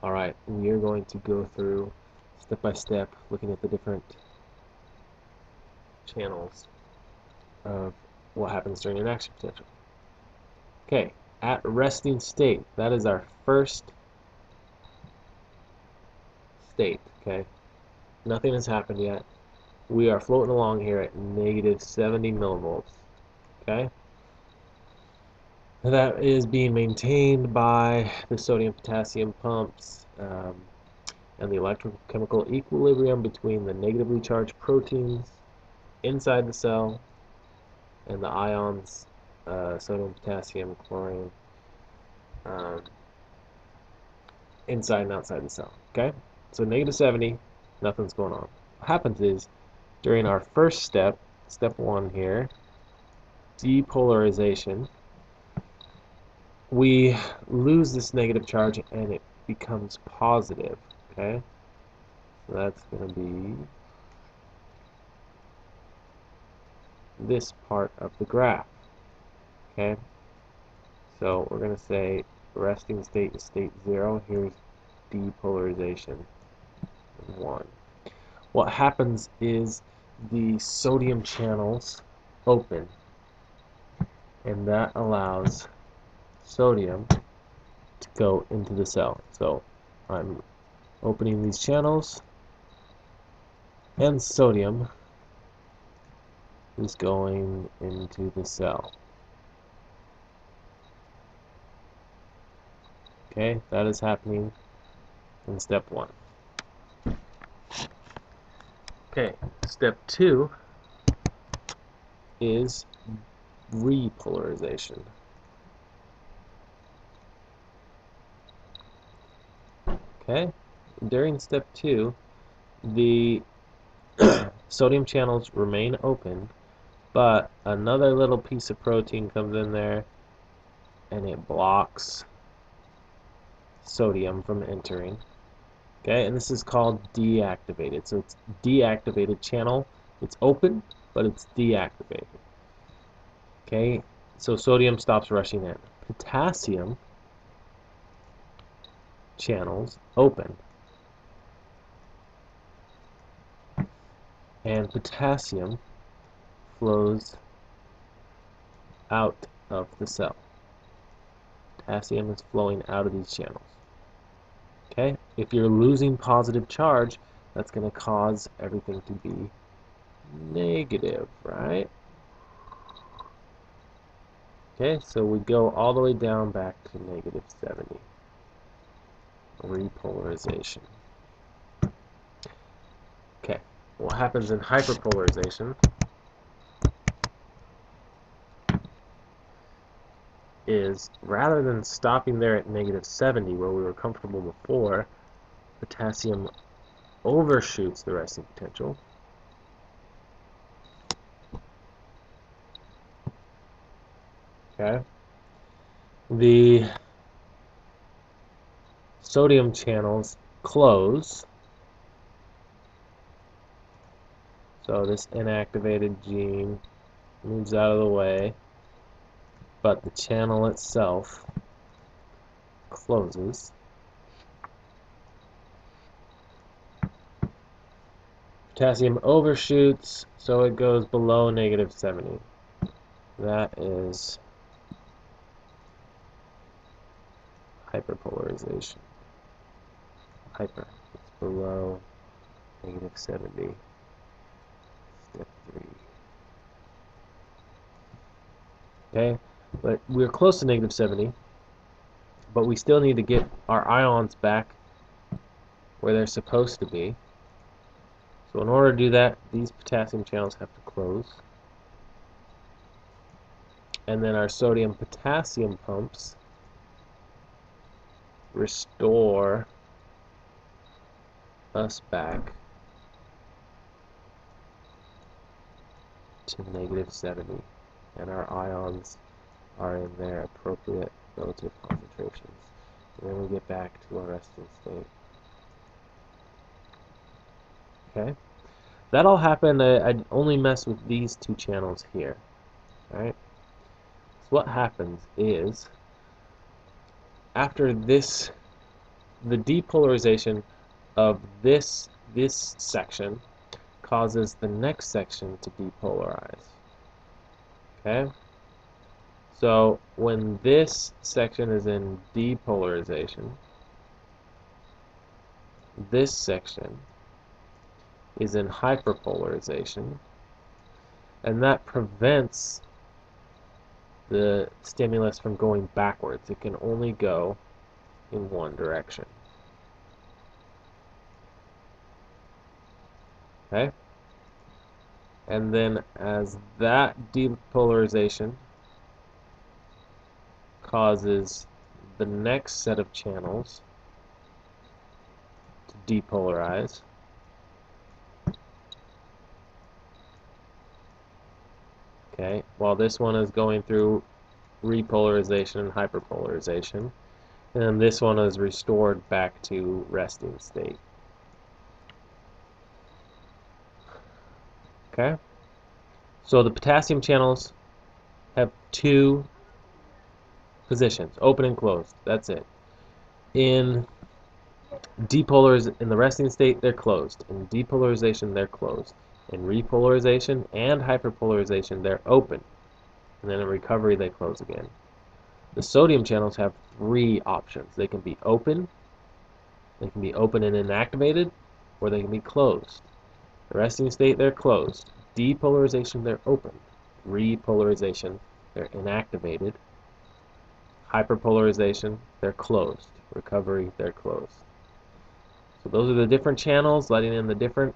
Alright, we are going to go through step by step, looking at the different channels of what happens during an action potential. Okay, at resting state, that is our first state, okay? Nothing has happened yet. We are floating along here at negative 70 millivolts, okay? That is being maintained by the sodium-potassium pumps and the electrochemical equilibrium between the negatively charged proteins inside the cell and the ions, sodium, potassium, chlorine, inside and outside the cell. Okay? So negative 70, nothing's going on. What happens is, during our first step, step 1 here, depolarization, we lose this negative charge and it becomes positive. Okay? So that's going to be this part of the graph. Okay? So we're going to say resting state is state 0. Here's depolarization 1. What happens is the sodium channels open, and that allows sodium to go into the cell. So I'm opening these channels, and sodium is going into the cell. Okay, that is happening in step 1. Okay, step 2 is repolarization. Okay, during step 2, the sodium channels remain open, but another little piece of protein comes in there and it blocks sodium from entering. Okay, and this is called deactivated. So it's deactivated channel. It's open, but it's deactivated. Okay, so sodium stops rushing in. Potassium channels open, and potassium flows out of the cell. Potassium is flowing out of these channels. Okay, if you're losing positive charge, that's going to cause everything to be negative, right? Okay, so we go all the way down back to negative 70. Repolarization. Okay, what happens in hyperpolarization is, rather than stopping there at negative 70 where we were comfortable before, potassium overshoots the resting potential. Okay, the sodium channels close, so this inactivated gene moves out of the way, but the channel itself closes. Potassium overshoots, so it goes below negative 70. That is hyperpolarization. Hyper. It's below negative 70. Step 3. Okay, but we're close to negative 70, but we still need to get our ions back where they're supposed to be. So in order to do that, these potassium channels have to close. And then our sodium-potassium pumps restore us back to negative 70. And our ions are in their appropriate relative concentrations. And then we get back to our resting state. Okay? That all happened, I only mess with these two channels here. Alright? So what happens is, after this the depolarization of this section causes the next section to depolarize. Okay? So when this section is in depolarization, this section is in hyperpolarization, and that prevents the stimulus from going backwards. It can only go in one direction. Okay? And then as that depolarization causes the next set of channels to depolarize, okay, while this one is going through repolarization and hyperpolarization, and this one is restored back to resting state. Okay? So the potassium channels have two positions, open and closed. That's it. In the resting state, they're closed. In depolarization, they're closed. In repolarization and hyperpolarization, they're open. And then in recovery, they close again. The sodium channels have three options. They can be open and inactivated, or they can be closed. The resting state, they're closed. Depolarization, they're open. Repolarization, they're inactivated. Hyperpolarization, they're closed. Recovery, they're closed. So those are the different channels letting in the different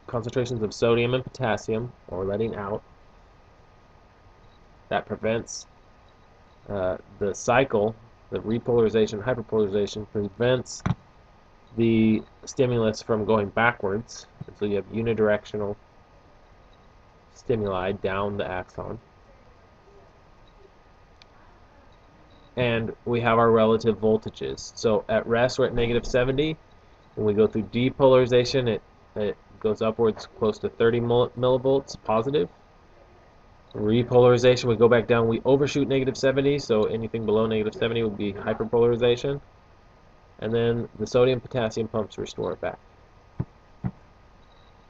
concentrations of sodium and potassium, or letting out. That prevents the cycle, the repolarization, hyperpolarization, prevents the stimulus from going backwards. And so you have unidirectional stimuli down the axon. And we have our relative voltages. So at rest, we're at -70. When we go through depolarization, it goes upwards close to 30 millivolts positive. Repolarization, we go back down, we overshoot -70, so anything below -70 would be hyperpolarization. And then the sodium potassium pumps restore it back.